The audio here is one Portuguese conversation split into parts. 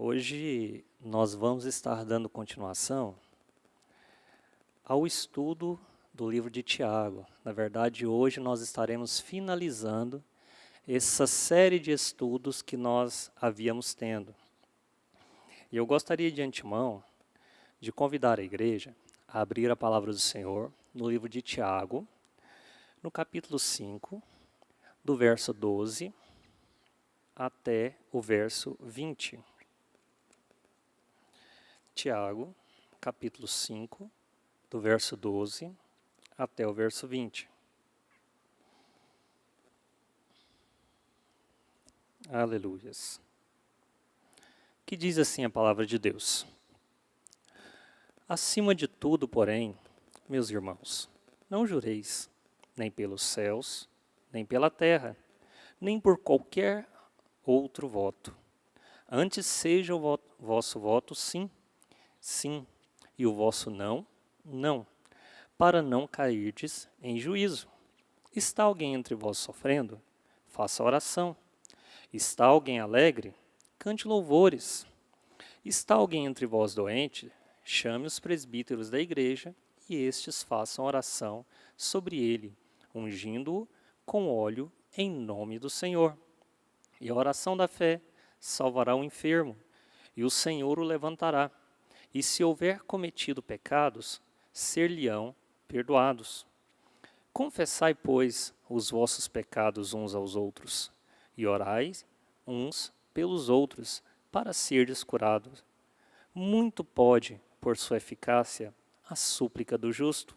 Hoje nós vamos estar dando continuação ao estudo do livro de Tiago. Na verdade, hoje nós estaremos finalizando essa série de estudos que nós havíamos tendo. E eu gostaria de antemão de convidar a igreja a abrir a palavra do Senhor no livro de Tiago, no capítulo 5, do verso 12 até o verso 20. Tiago, capítulo 5, do verso 12 até o verso 20. Aleluias. Que diz assim a palavra de Deus: Acima de tudo, porém, meus irmãos, não jureis, nem pelos céus, nem pela terra, nem por qualquer outro voto. Antes seja o vosso voto sim, sim, e o vosso não, não, para não cairdes em juízo. Está alguém entre vós sofrendo? Faça oração. Está alguém alegre? Cante louvores. Está alguém entre vós doente? Chame os presbíteros da igreja, e estes façam oração sobre ele, ungindo-o com óleo em nome do Senhor. E a oração da fé salvará o enfermo, e o Senhor o levantará. E se houver cometido pecados, ser-lhe-ão perdoados. Confessai, pois, os vossos pecados uns aos outros, e orai uns pelos outros, para serdes curados. Muito pode, por sua eficácia, a súplica do justo.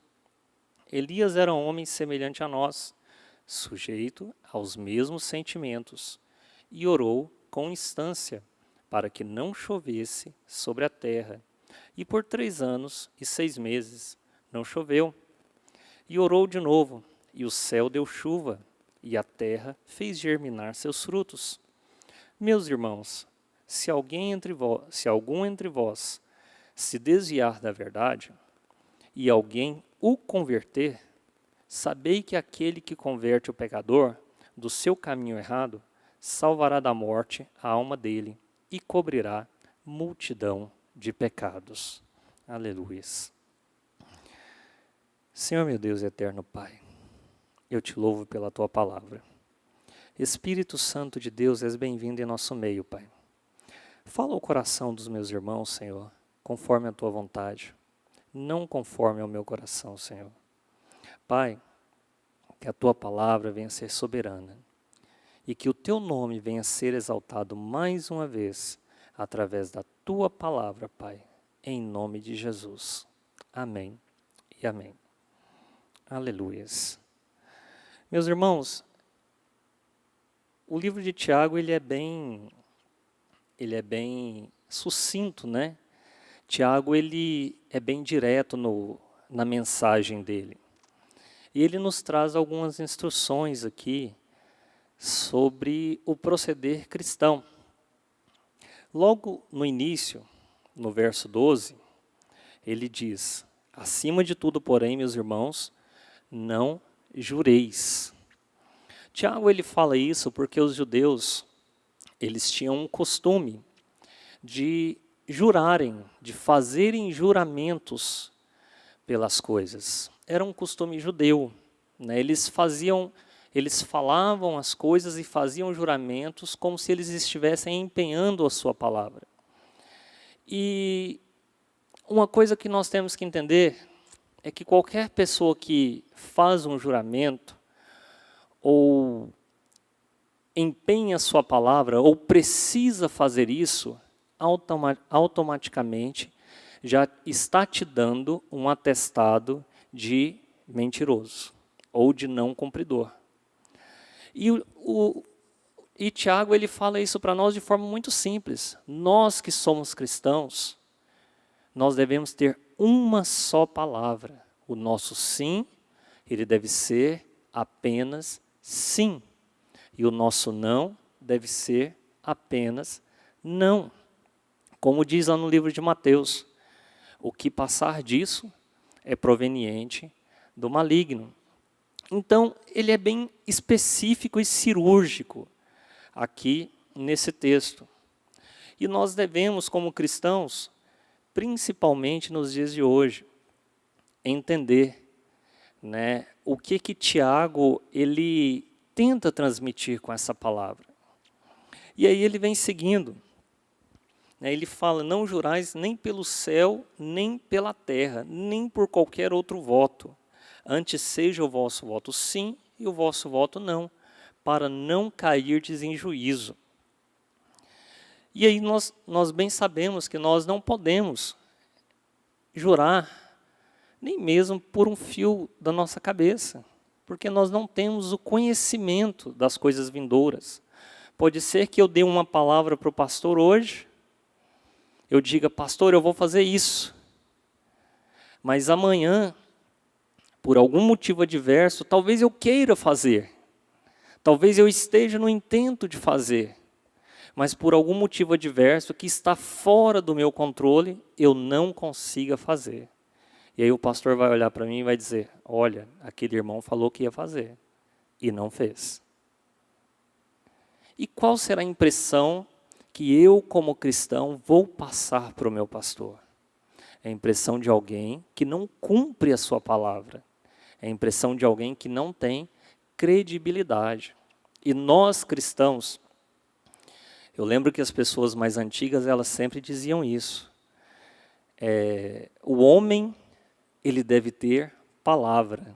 Elias era um homem semelhante a nós, sujeito aos mesmos sentimentos, e orou com instância, para que não chovesse sobre a terra. E por 3 anos e 6 meses não choveu. E orou de novo, e o céu deu chuva, e a terra fez germinar seus frutos. Meus irmãos, se algum entre vós se desviar da verdade, e alguém o converter, sabei que aquele que converte o pecador do seu caminho errado, salvará da morte a alma dele, e cobrirá multidão de pecados. Aleluias. Senhor meu Deus e eterno Pai, eu te louvo pela tua palavra. Espírito Santo de Deus, és bem-vindo em nosso meio, Pai. Fala ao coração dos meus irmãos, Senhor, conforme a tua vontade, não conforme ao meu coração, Senhor. Pai, que a tua palavra venha ser soberana e que o teu nome venha ser exaltado mais uma vez através da tua palavra, Pai, em nome de Jesus. Amém e amém. Aleluias. Meus irmãos, o livro de Tiago ele é bem sucinto, né? Tiago ele é bem direto na mensagem dele. E ele nos traz algumas instruções aqui sobre o proceder cristão. Logo no início, no verso 12, ele diz: Acima de tudo, porém, meus irmãos, não jureis. Tiago ele fala isso porque os judeus eles tinham um costume de jurarem, de fazerem juramentos pelas coisas. Era um costume judeu, né? Eles falavam as coisas e faziam juramentos como se eles estivessem empenhando a sua palavra. E uma coisa que nós temos que entender é que qualquer pessoa que faz um juramento ou empenha a sua palavra ou precisa fazer isso, automaticamente já está te dando um atestado de mentiroso ou de não cumpridor. E Tiago ele fala isso para nós de forma muito simples. Nós que somos cristãos, nós devemos ter uma só palavra. O nosso sim, ele deve ser apenas sim. E o nosso não deve ser apenas não. Como diz lá no livro de Mateus, o que passar disso é proveniente do maligno. Então, ele é bem específico e cirúrgico aqui nesse texto. E nós devemos, como cristãos, principalmente nos dias de hoje, entender, né, o que Tiago ele tenta transmitir com essa palavra. E aí ele vem seguindo. Ele fala, não jurais nem pelo céu, nem pela terra, nem por qualquer outro voto. Antes seja o vosso voto sim e o vosso voto não, para não cairdes em juízo. E aí nós bem sabemos que nós não podemos jurar nem mesmo por um fio da nossa cabeça, porque nós não temos o conhecimento das coisas vindouras. Pode ser que eu dê uma palavra para o pastor hoje, eu diga, pastor, eu vou fazer isso. Mas amanhã, por algum motivo adverso, talvez eu queira fazer. Talvez eu esteja no intento de fazer. Mas por algum motivo adverso que está fora do meu controle, eu não consiga fazer. E aí o pastor vai olhar para mim e vai dizer, olha, aquele irmão falou que ia fazer e não fez. E qual será a impressão que eu, como cristão, vou passar para o meu pastor? É a impressão de alguém que não cumpre a sua palavra. É a impressão de alguém que não tem credibilidade. E nós, cristãos, eu lembro que as pessoas mais antigas, elas sempre diziam isso. O homem, ele deve ter palavra.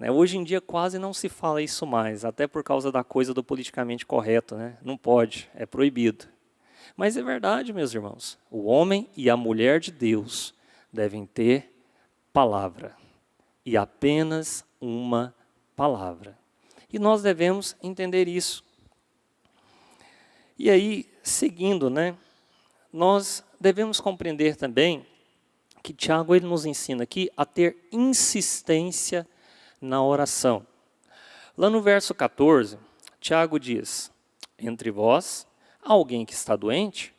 Hoje em dia quase não se fala isso mais, até por causa da coisa do politicamente correto, né? Não pode, é proibido. Mas é verdade, meus irmãos, o homem e a mulher de Deus devem ter palavra, e apenas uma palavra. E nós devemos entender isso. E aí, seguindo, nós devemos compreender também que Tiago ele nos ensina aqui a ter insistência na oração. Lá no verso 14, Tiago diz, entre vós, há alguém que está doente,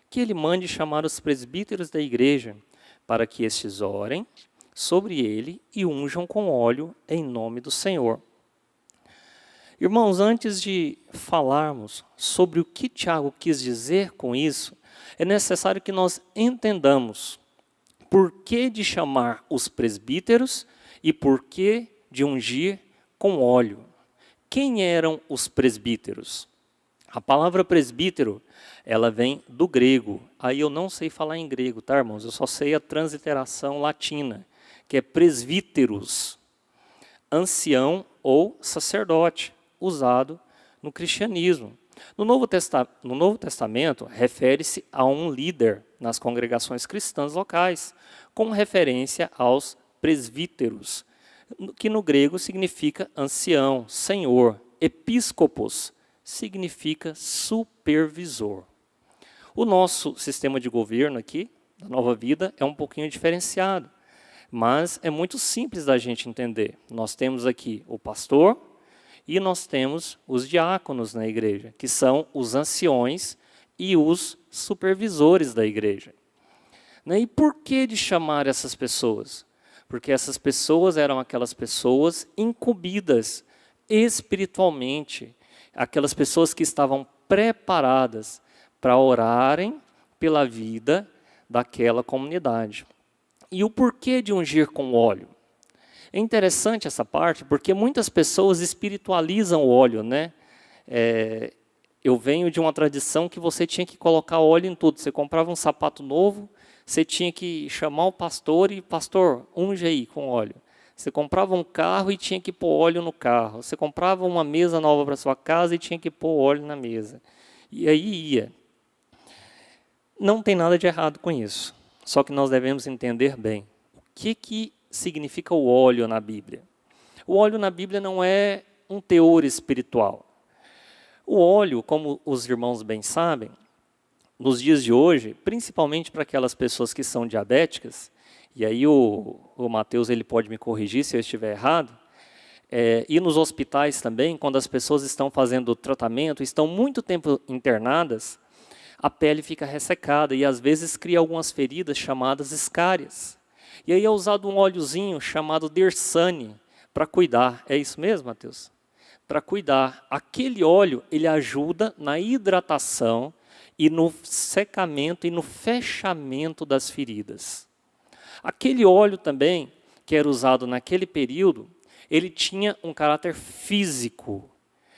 que ele mande chamar os presbíteros da igreja, para que estes orem sobre ele e unjam com óleo em nome do Senhor. Irmãos, antes de falarmos sobre o que Tiago quis dizer com isso, é necessário que nós entendamos por que de chamar os presbíteros e por que de ungir com óleo. Quem eram os presbíteros? A palavra presbítero, ela vem do grego. Aí eu não sei falar em grego, tá, irmãos? Eu só sei a transliteração latina, que é presbíteros, ancião ou sacerdote, usado no cristianismo. No Novo Testamento, refere-se a um líder nas congregações cristãs locais, com referência aos presbíteros, que no grego significa ancião, senhor. Episcopos significa supervisor. O nosso sistema de governo aqui, da Nova Vida, é um pouquinho diferenciado, mas é muito simples da gente entender. Nós temos aqui o pastor e nós temos os diáconos na igreja, que são os anciões e os supervisores da igreja. E por que de chamar essas pessoas? Porque essas pessoas eram aquelas pessoas incumbidas espiritualmente, aquelas pessoas que estavam preparadas para orarem pela vida daquela comunidade. E o porquê de ungir com óleo? É interessante essa parte, porque muitas pessoas espiritualizam o óleo, eu venho de uma tradição que você tinha que colocar óleo em tudo. Você comprava um sapato novo, você tinha que chamar o pastor e, pastor, unge aí com óleo. Você comprava um carro e tinha que pôr óleo no carro. Você comprava uma mesa nova para sua casa e tinha que pôr óleo na mesa. E aí ia. Não tem nada de errado com isso. Só que nós devemos entender bem o que significa o óleo na Bíblia. O óleo na Bíblia não é um teor espiritual. O óleo, como os irmãos bem sabem, nos dias de hoje, principalmente para aquelas pessoas que são diabéticas, e aí o Mateus ele pode me corrigir se eu estiver errado, e nos hospitais também, quando as pessoas estão fazendo tratamento, estão muito tempo internadas, a pele fica ressecada e às vezes cria algumas feridas chamadas escárias. E aí é usado um óleozinho chamado Dersane para cuidar. É isso mesmo, Mateus? Para cuidar. Aquele óleo, ele ajuda na hidratação e no secamento e no fechamento das feridas. Aquele óleo também, que era usado naquele período, ele tinha um caráter físico,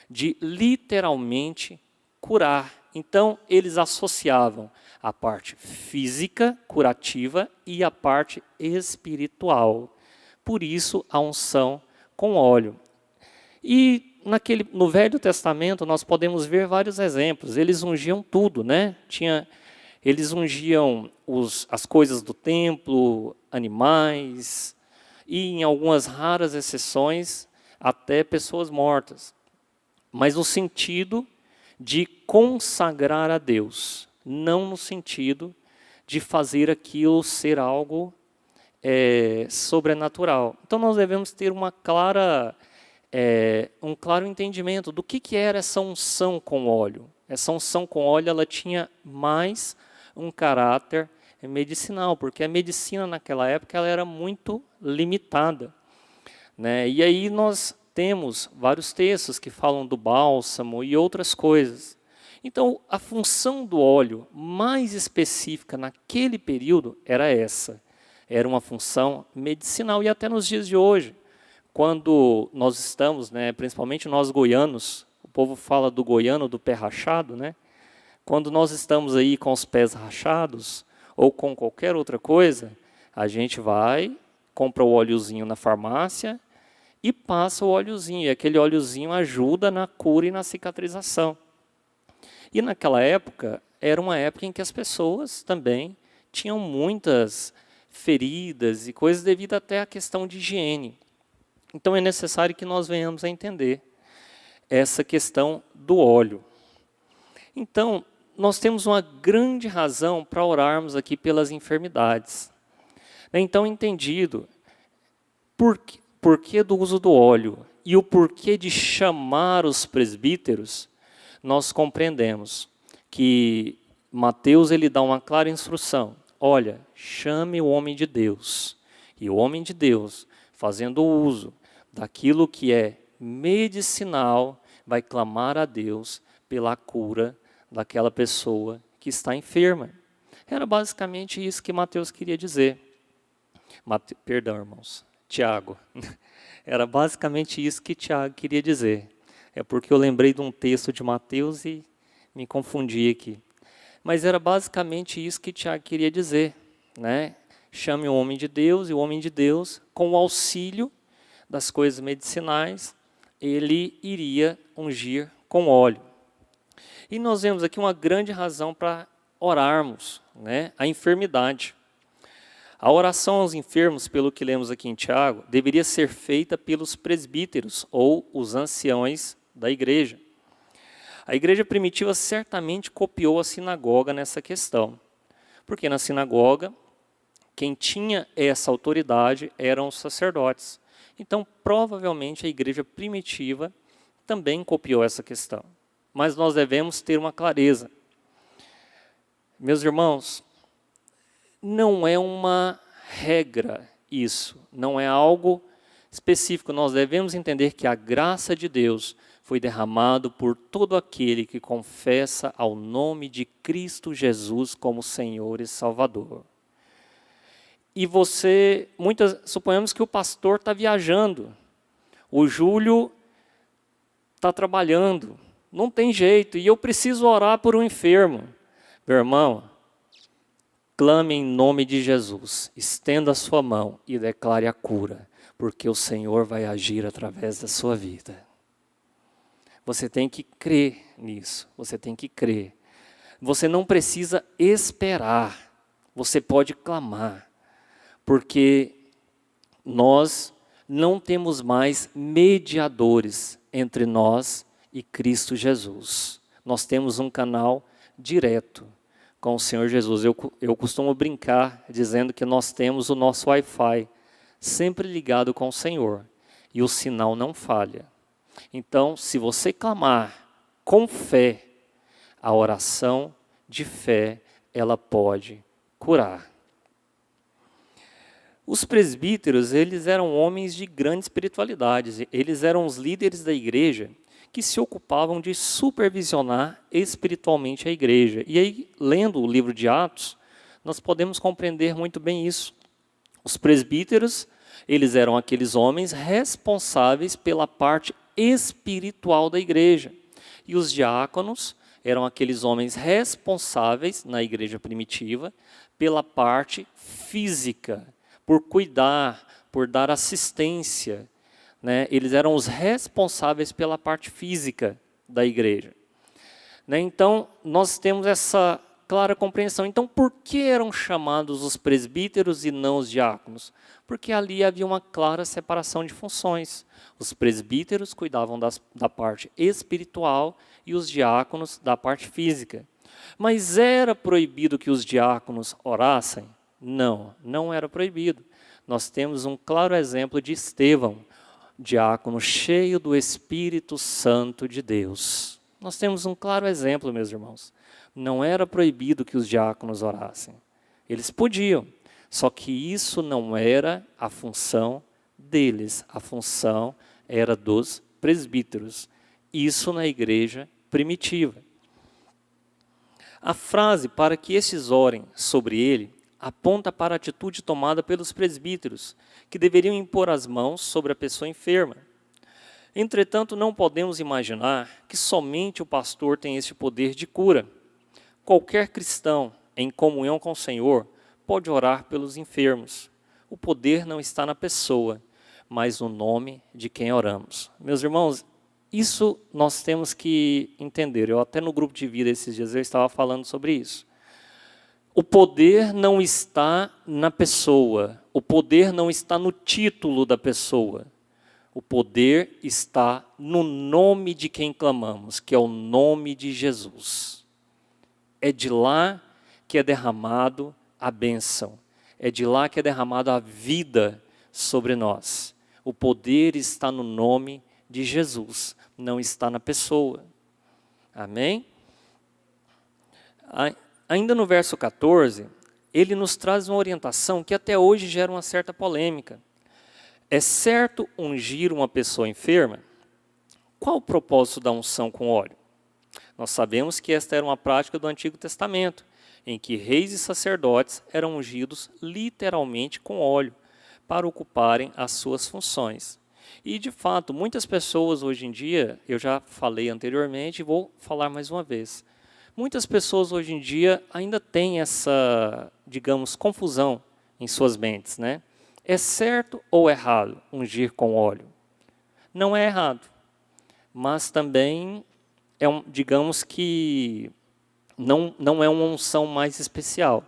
de literalmente curar. Então, eles associavam a parte física, curativa, e a parte espiritual. Por isso, a unção com óleo. E no Velho Testamento, nós podemos ver vários exemplos. Eles ungiam tudo, né? Eles ungiam as coisas do templo, animais, e em algumas raras exceções, até pessoas mortas. Mas no sentido de consagrar a Deus, não no sentido de fazer aquilo ser algo sobrenatural. Então nós devemos ter um claro entendimento do que era essa unção com óleo. Essa unção com óleo, ela tinha mais um caráter medicinal, porque a medicina naquela época ela era muito limitada, né? E aí nós temos vários textos que falam do bálsamo e outras coisas. Então, a função do óleo mais específica naquele período era essa. Era uma função medicinal. E até nos dias de hoje, quando nós estamos, né, principalmente nós goianos, o povo fala do goiano do pé rachado, né? Quando nós estamos aí com os pés rachados, ou com qualquer outra coisa, a gente vai, compra o óleozinho na farmácia e passa o óleozinho. E aquele óleozinho ajuda na cura e na cicatrização. E naquela época, era uma época em que as pessoas também tinham muitas feridas e coisas devido até à questão de higiene. Então é necessário que nós venhamos a entender essa questão do óleo. Então, nós temos uma grande razão para orarmos aqui pelas enfermidades. Então, entendido porquê do uso do óleo e o porquê de chamar os presbíteros, nós compreendemos que Mateus ele dá uma clara instrução. Olha, chame o homem de Deus. E o homem de Deus, fazendo uso daquilo que é medicinal, vai clamar a Deus pela cura daquela pessoa que está enferma. Era basicamente isso que Mateus queria dizer. Perdão, irmãos. Tiago. Era basicamente isso que Tiago queria dizer. É porque eu lembrei de um texto de Mateus e me confundi aqui. Mas era basicamente isso que Tiago queria dizer, né? Chame o homem de Deus, e o homem de Deus, com o auxílio das coisas medicinais, ele iria ungir com óleo. E nós vemos aqui uma grande razão para orarmos, né? A enfermidade. A oração aos enfermos, pelo que lemos aqui em Tiago, deveria ser feita pelos presbíteros ou os anciões da igreja. A igreja primitiva certamente copiou a sinagoga nessa questão, porque na sinagoga, quem tinha essa autoridade eram os sacerdotes. Então, provavelmente, a igreja primitiva também copiou essa questão. Mas nós devemos ter uma clareza. Meus irmãos, não é uma regra isso, não é algo específico. Nós devemos entender que a graça de Deus foi derramada por todo aquele que confessa ao nome de Cristo Jesus como Senhor e Salvador. E suponhamos que o pastor está viajando, o Júlio está trabalhando, não tem jeito, e eu preciso orar por um enfermo. Meu irmão, clame em nome de Jesus, estenda a sua mão e declare a cura, porque o Senhor vai agir através da sua vida. Você tem que crer nisso, você tem que crer. Você não precisa esperar, você pode clamar, porque nós não temos mais mediadores entre nós e Cristo Jesus. Nós temos um canal direto com o Senhor Jesus. Eu costumo brincar dizendo que nós temos o nosso Wi-Fi sempre ligado com o Senhor e o sinal não falha. Então, se você clamar com fé, a oração de fé, ela pode curar. Os presbíteros, eles eram homens de grande espiritualidade. Eles eram os líderes da igreja que se ocupavam de supervisionar espiritualmente a igreja. E aí, lendo o livro de Atos, nós podemos compreender muito bem isso. Os presbíteros, eles eram aqueles homens responsáveis pela parte espiritual da igreja. E os diáconos eram aqueles homens responsáveis, na igreja primitiva, pela parte física, por cuidar, por dar assistência, né? Eles eram os responsáveis pela parte física da igreja, né? Então, nós temos essa clara compreensão. Então, por que eram chamados os presbíteros e não os diáconos? Porque ali havia uma clara separação de funções. Os presbíteros cuidavam da parte espiritual e os diáconos da parte física. Mas era proibido que os diáconos orassem? Não, não era proibido. Nós temos um claro exemplo de Estevão, diácono cheio do Espírito Santo de Deus. Nós temos um claro exemplo, meus irmãos. Não era proibido que os diáconos orassem. Eles podiam, só que isso não era a função deles. A função era dos presbíteros. Isso na igreja primitiva. A frase "para que estes orem sobre ele" aponta para a atitude tomada pelos presbíteros, que deveriam impor as mãos sobre a pessoa enferma. Entretanto, não podemos imaginar que somente o pastor tem esse poder de cura. Qualquer cristão em comunhão com o Senhor pode orar pelos enfermos. O poder não está na pessoa, mas no nome de quem oramos. Meus irmãos, isso nós temos que entender. Eu até no grupo de vida esses dias eu estava falando sobre isso. O poder não está na pessoa, o poder não está no título da pessoa. O poder está no nome de quem clamamos, que é o nome de Jesus. É de lá que é derramado a bênção, é de lá que é derramada a vida sobre nós. O poder está no nome de Jesus, não está na pessoa. Amém? Ainda no verso 14, ele nos traz uma orientação que até hoje gera uma certa polêmica. É certo ungir uma pessoa enferma? Qual o propósito da unção com óleo? Nós sabemos que esta era uma prática do Antigo Testamento, em que reis e sacerdotes eram ungidos literalmente com óleo, para ocuparem as suas funções. E, de fato, muitas pessoas hoje em dia, eu já falei anteriormente e vou falar mais uma vez, muitas pessoas hoje em dia ainda têm essa, digamos, confusão em suas mentes, né? É certo ou errado ungir com óleo? Não é errado, mas também digamos que não é uma unção mais especial.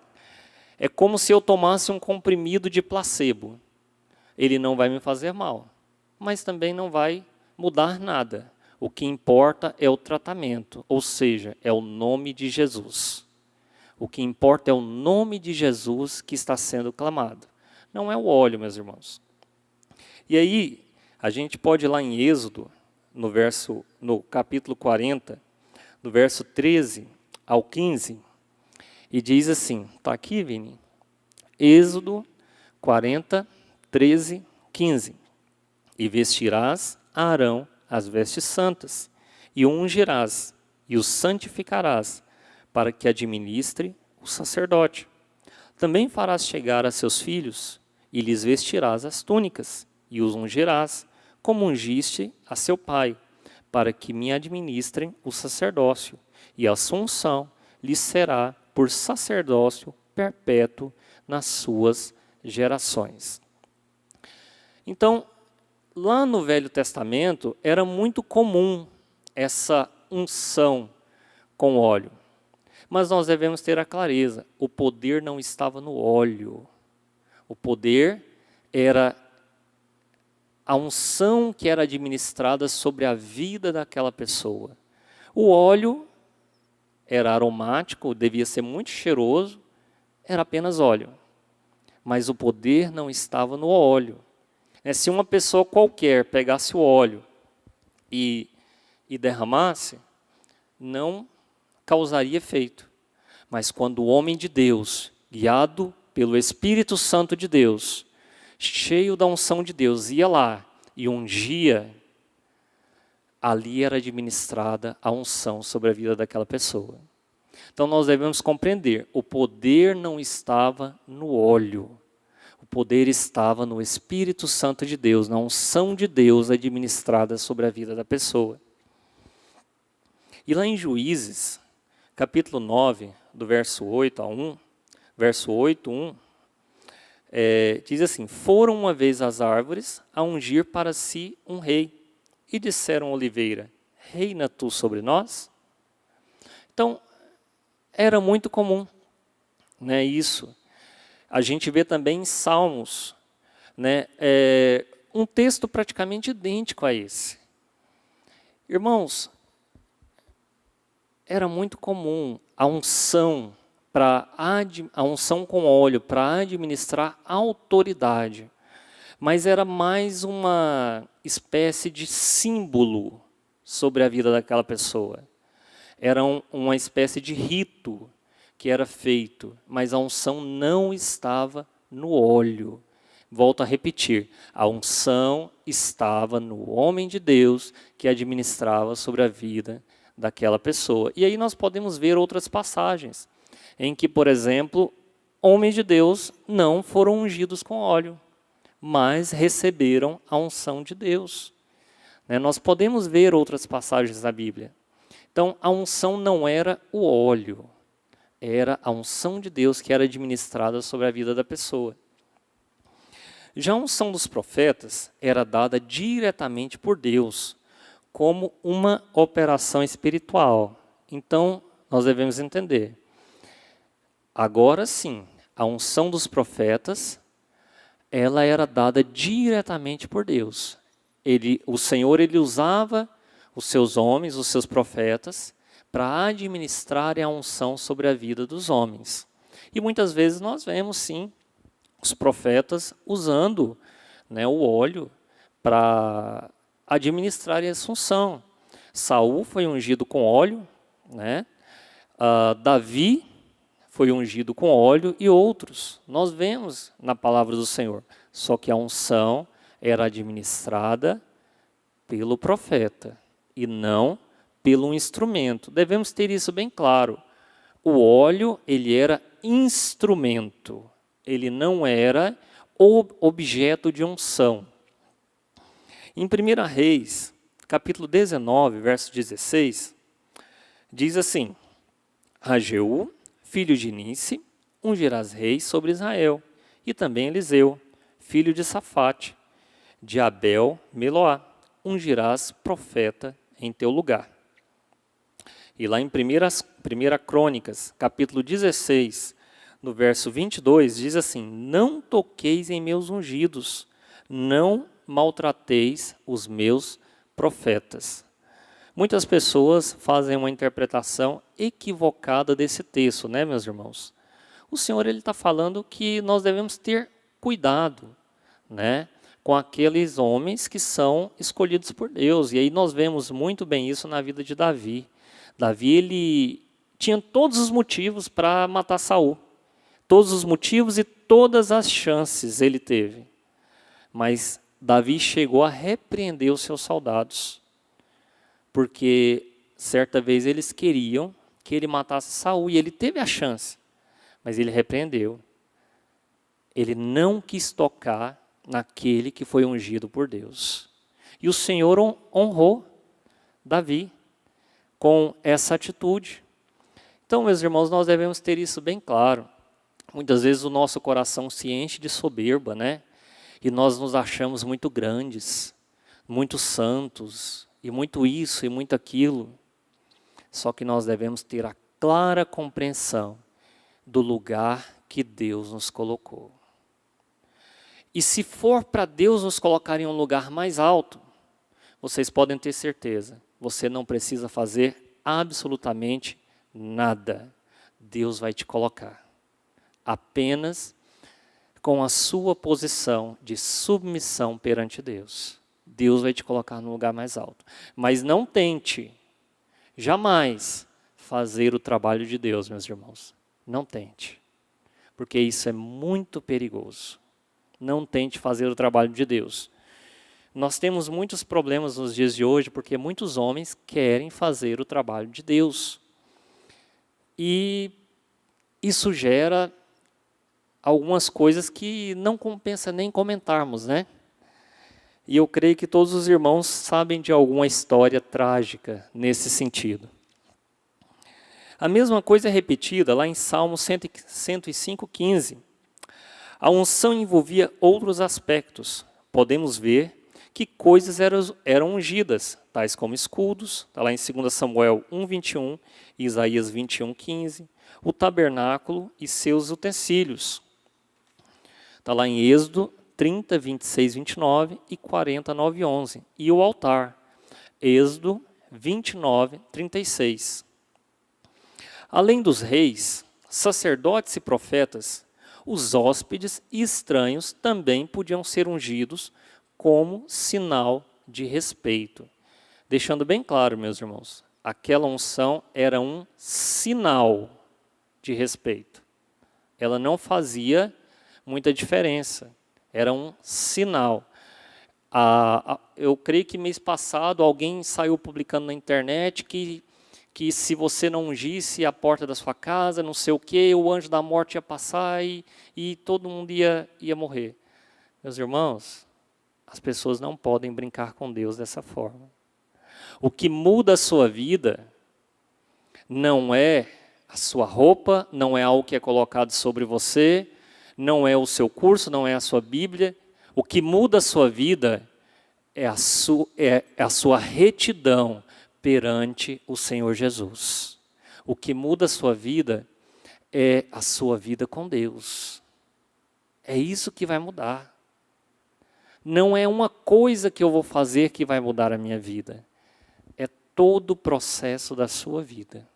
É como se eu tomasse um comprimido de placebo. Ele não vai me fazer mal, mas também não vai mudar nada. O que importa é o tratamento, ou seja, é o nome de Jesus. O que importa é o nome de Jesus que está sendo clamado. Não é o óleo, meus irmãos. E aí, a gente pode ir lá em Êxodo, no capítulo 40, do verso 13 ao 15, e diz assim, está aqui, Vini? Êxodo 40, 13, 15. E vestirás a Arão as vestes santas, e o ungirás, e o santificarás, para que administre o sacerdote. Também farás chegar a seus filhos, e lhes vestirás as túnicas, e os ungirás, como ungiste a seu pai, para que me administrem o sacerdócio, e a sua unção lhes será por sacerdócio perpétuo nas suas gerações. Então, lá no Velho Testamento, era muito comum essa unção com óleo. Mas nós devemos ter a clareza, o poder não estava no óleo. O poder era a unção que era administrada sobre a vida daquela pessoa. O óleo era aromático, devia ser muito cheiroso, era apenas óleo. Mas o poder não estava no óleo. Se uma pessoa qualquer pegasse o óleo e derramasse, não causaria efeito. Mas quando o homem de Deus, guiado pelo Espírito Santo de Deus, cheio da unção de Deus, ia lá e ungia ali era administrada a unção sobre a vida daquela pessoa. Então nós devemos compreender, o poder não estava no óleo, o poder estava no Espírito Santo de Deus, na unção de Deus administrada sobre a vida da pessoa. E lá em Juízes, capítulo 9, do verso 8 a 1, verso 8, 1, diz assim: foram uma vez as árvores a ungir para si um rei, e disseram à oliveira: reina tu sobre nós? Então, era muito comum, né, isso. A gente vê também em Salmos, né, um texto praticamente idêntico a esse. Irmãos, era muito comum a unção com óleo para administrar autoridade, mas era mais uma espécie de símbolo sobre a vida daquela pessoa. Era uma espécie de rito que era feito, mas a unção não estava no óleo. Volto a repetir, a unção estava no homem de Deus que administrava sobre a vida daquela pessoa. E aí nós podemos ver outras passagens, em que, por exemplo, homens de Deus não foram ungidos com óleo, mas receberam a unção de Deus. Nós podemos ver outras passagens da Bíblia. Então, a unção não era o óleo, era a unção de Deus que era administrada sobre a vida da pessoa. Já a unção dos profetas era dada diretamente por Deus, como uma operação espiritual. Então, nós devemos entender. Agora sim, a unção dos profetas, ela era dada diretamente por Deus. O Senhor usava os seus homens, os seus profetas, para administrarem a unção sobre a vida dos homens. E muitas vezes nós vemos, sim, os profetas usando, né, o óleo para administrarem essa unção. Saul foi ungido com óleo, né? Davi foi ungido com óleo e outros. Nós vemos na palavra do Senhor. Só que a unção era administrada pelo profeta e não pelo instrumento. Devemos ter isso bem claro. O óleo, ele era instrumento. Ele não era objeto de unção. Em 1 Reis, capítulo 19, verso 16, diz assim: Ageu, filho de Nice, ungirás reis sobre Israel, e também Eliseu, filho de Safate, de Abel Meloá, ungirás profeta em teu lugar. E lá em 1 Crônicas, capítulo 16, no verso 22, diz assim: não toqueis em meus ungidos, não maltrateis os meus profetas. Muitas pessoas fazem uma interpretação equivocada desse texto, né, meus irmãos? O Senhor está falando que nós devemos ter cuidado, né, com aqueles homens que são escolhidos por Deus. E aí nós vemos muito bem isso na vida de Davi. Davi, ele tinha todos os motivos para matar Saul. Todos os motivos e todas as chances ele teve. Mas Davi chegou a repreender os seus soldados, porque certa vez eles queriam que ele matasse Saul, e ele teve a chance, mas ele repreendeu. Ele não quis tocar naquele que foi ungido por Deus. E o Senhor honrou Davi com essa atitude. Então, meus irmãos, nós devemos ter isso bem claro. Muitas vezes o nosso coração se enche de soberba, né? E nós nos achamos muito grandes, muito santos, e muito isso e muito aquilo. Só que nós devemos ter a clara compreensão do lugar que Deus nos colocou. E se for para Deus nos colocar em um lugar mais alto, vocês podem ter certeza, você não precisa fazer absolutamente nada. Deus vai te colocar. Apenas com a sua posição de submissão perante Deus. Deus vai te colocar no lugar mais alto. Mas não tente, jamais, fazer o trabalho de Deus, meus irmãos. Não tente. Porque isso é muito perigoso. Não tente fazer o trabalho de Deus. Nós temos muitos problemas nos dias de hoje porque muitos homens querem fazer o trabalho de Deus. E isso gera algumas coisas que não compensa nem comentarmos, né? E eu creio que todos os irmãos sabem de alguma história trágica nesse sentido. A mesma coisa é repetida lá em Salmo 105:15. A unção envolvia outros aspectos. Podemos ver que coisas eram ungidas, tais como escudos, está lá em 2 Samuel 1:21 e Isaías 21:15, o tabernáculo e seus utensílios. Está lá em Êxodo 30, 26, 29 e 40, 9 e 11. E o altar, Êxodo 29, 36. Além dos reis, sacerdotes e profetas, os hóspedes e estranhos também podiam ser ungidos como sinal de respeito. Deixando bem claro, meus irmãos, aquela unção era um sinal de respeito. Ela não fazia muita diferença, era um sinal. Eu creio que mês passado alguém saiu publicando na internet que se você não ungisse a porta da sua casa, não sei o quê, o anjo da morte ia passar e todo mundo ia morrer. Meus irmãos, as pessoas não podem brincar com Deus dessa forma. O que muda a sua vida não é a sua roupa, não é algo que é colocado sobre você, não é o seu curso, não é a sua Bíblia. O que muda a sua vida é a sua retidão perante o Senhor Jesus. O que muda a sua vida é a sua vida com Deus. É isso que vai mudar. Não é uma coisa que eu vou fazer que vai mudar a minha vida. É todo o processo da sua vida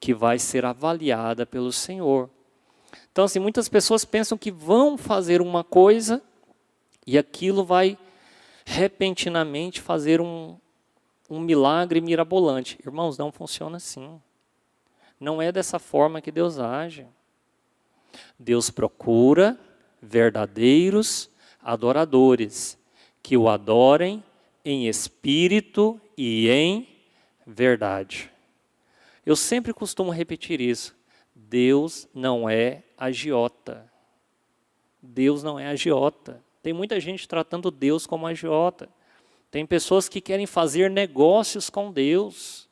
que vai ser avaliada pelo Senhor. Então, assim, muitas pessoas pensam que vão fazer uma coisa e aquilo vai repentinamente fazer um milagre mirabolante. Irmãos, não funciona assim. Não é dessa forma que Deus age. Deus procura verdadeiros adoradores, que o adorem em espírito e em verdade. Eu sempre costumo repetir isso. Deus não é agiota. Deus não é agiota. Tem muita gente tratando Deus como agiota. Tem pessoas que querem fazer negócios com Deus.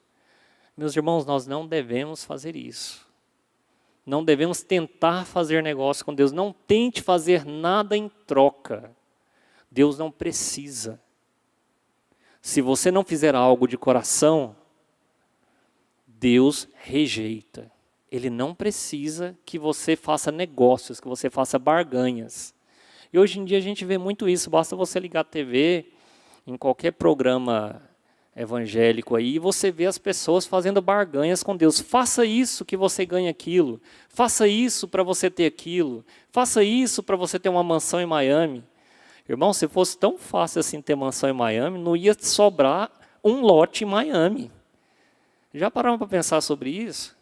Meus irmãos, nós não devemos fazer isso. Não devemos tentar fazer negócio com Deus. Não tente fazer nada em troca. Deus não precisa. Se você não fizer algo de coração, Deus rejeita. Ele não precisa que você faça negócios, que você faça barganhas. E hoje em dia a gente vê muito isso. Basta você ligar a TV, em qualquer programa evangélico aí, você vê as pessoas fazendo barganhas com Deus. Faça isso que você ganha aquilo. Faça isso para você ter aquilo. Faça isso para você ter uma mansão em Miami. Irmão, se fosse tão fácil assim ter mansão em Miami, não ia sobrar um lote em Miami. Já pararam para pensar sobre isso?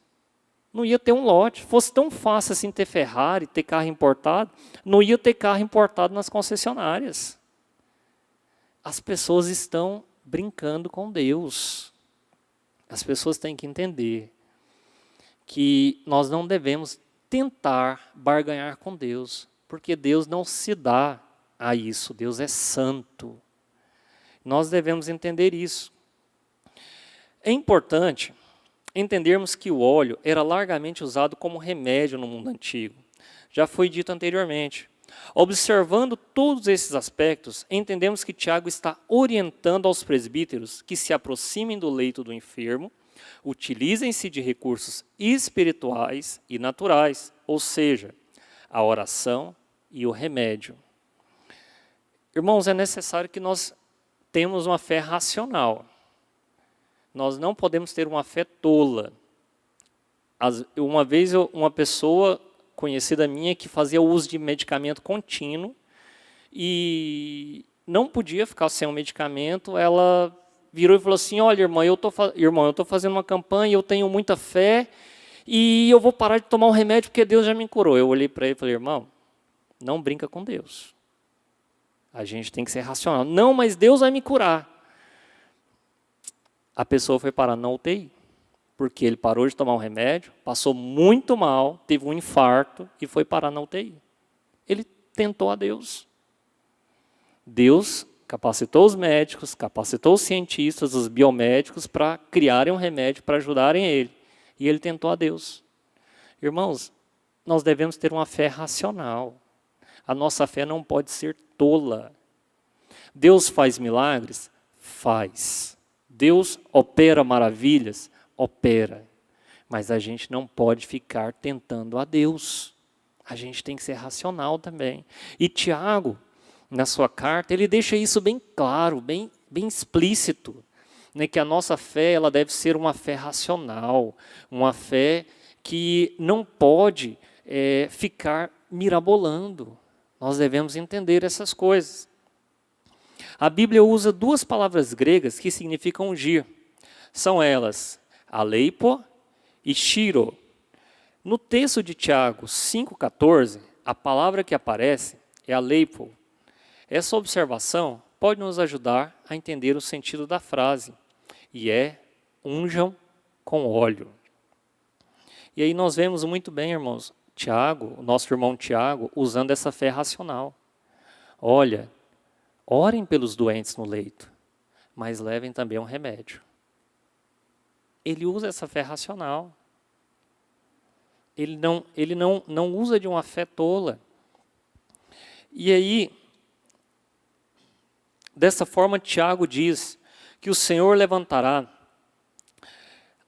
Não ia ter um lote. Se fosse tão fácil assim ter Ferrari, ter carro importado, não ia ter carro importado nas concessionárias. As pessoas estão brincando com Deus. As pessoas têm que entender que nós não devemos tentar barganhar com Deus, porque Deus não se dá a isso. Deus é santo. Nós devemos entender isso. É importante entendermos que o óleo era largamente usado como remédio no mundo antigo. Já foi dito anteriormente. Observando todos esses aspectos, entendemos que Tiago está orientando aos presbíteros que se aproximem do leito do enfermo, utilizem-se de recursos espirituais e naturais, ou seja, a oração e o remédio. Irmãos, é necessário que nós tenhamos uma fé racional. Nós não podemos ter uma fé tola. Uma vez uma pessoa conhecida minha que fazia uso de medicamento contínuo e não podia ficar sem o medicamento, ela virou e falou assim: olha, irmão, eu estou fazendo uma campanha, eu tenho muita fé e eu vou parar de tomar o remédio porque Deus já me curou. Eu olhei para ele e falei: irmão, não brinca com Deus. A gente tem que ser racional. Não, mas Deus vai me curar. A pessoa foi parar na UTI, porque ele parou de tomar um remédio, passou muito mal, teve um infarto e foi parar na UTI. Ele tentou a Deus. Deus capacitou os médicos, capacitou os cientistas, os biomédicos para criarem um remédio para ajudarem ele. E ele tentou a Deus. Irmãos, nós devemos ter uma fé racional. A nossa fé não pode ser tola. Deus faz milagres? Faz. Deus opera maravilhas? Opera. Mas a gente não pode ficar tentando a Deus. A gente tem que ser racional também. E Tiago, na sua carta, ele deixa isso bem claro, bem explícito, né, que a nossa fé ela deve ser uma fé racional, uma fé que não pode ficar mirabolando. Nós devemos entender essas coisas. A Bíblia usa duas palavras gregas que significam ungir. São elas, aleipo e shiro. No texto de Tiago 5,14, a palavra que aparece é aleipo. Essa observação pode nos ajudar a entender o sentido da frase, e é unjam com óleo. E aí nós vemos muito bem, irmãos, Tiago, o nosso irmão Tiago, usando essa fé racional. Olha, orem pelos doentes no leito, mas levem também um remédio. Ele usa essa fé racional. Ele não usa de uma fé tola. E aí, dessa forma, Tiago diz que o Senhor levantará.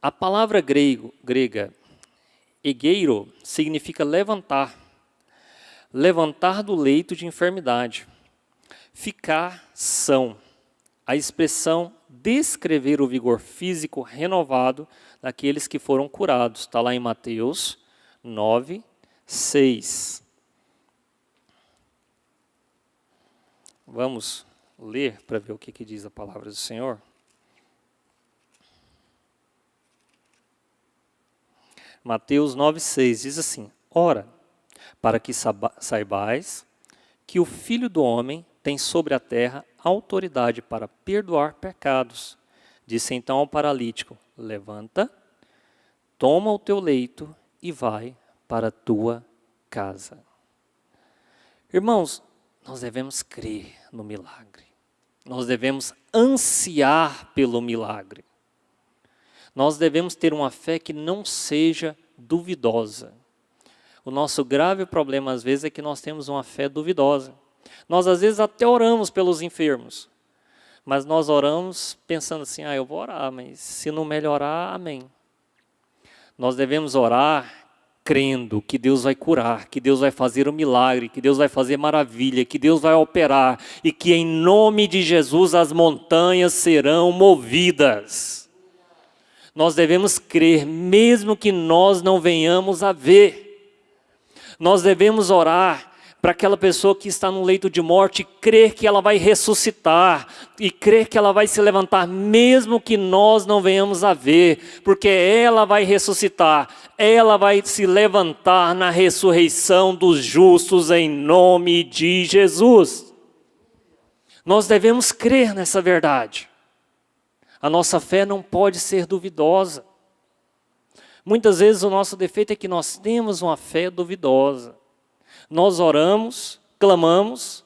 A palavra grega, egeiro, significa levantar. Levantar do leito de enfermidade. Ficar são. A expressão descrever o vigor físico renovado daqueles que foram curados. Está lá em Mateus 9, 6. Vamos ler para ver o que diz a palavra do Senhor. Mateus 9, 6 diz assim: Ora, para que saibais que o Filho do Homem tem sobre a terra autoridade para perdoar pecados. Disse então ao paralítico: Levanta, toma o teu leito e vai para a tua casa. Irmãos, nós devemos crer no milagre. Nós devemos ansiar pelo milagre. Nós devemos ter uma fé que não seja duvidosa. O nosso grave problema, às vezes, é que nós temos uma fé duvidosa. Nós, às vezes, até oramos pelos enfermos. Mas nós oramos pensando assim, eu vou orar, mas se não melhorar, amém. Nós devemos orar crendo que Deus vai curar, que Deus vai fazer um milagre, que Deus vai fazer maravilha, que Deus vai operar e que em nome de Jesus as montanhas serão movidas. Nós devemos crer, mesmo que nós não venhamos a ver. Nós devemos orar para aquela pessoa que está no leito de morte, crer que ela vai ressuscitar e crer que ela vai se levantar, mesmo que nós não venhamos a ver, porque ela vai ressuscitar, ela vai se levantar na ressurreição dos justos em nome de Jesus. Nós devemos crer nessa verdade. A nossa fé não pode ser duvidosa. Muitas vezes o nosso defeito é que nós temos uma fé duvidosa. Nós oramos, clamamos,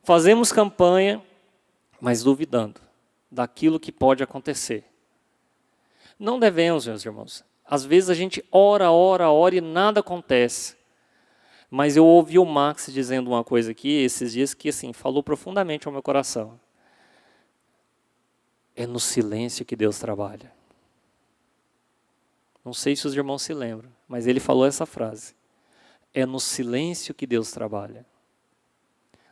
fazemos campanha, mas duvidando daquilo que pode acontecer. Não devemos, meus irmãos. Às vezes a gente ora e nada acontece. Mas eu ouvi o Max dizendo uma coisa aqui esses dias que assim, falou profundamente ao meu coração. É no silêncio que Deus trabalha. Não sei se os irmãos se lembram, mas ele falou essa frase. É no silêncio que Deus trabalha.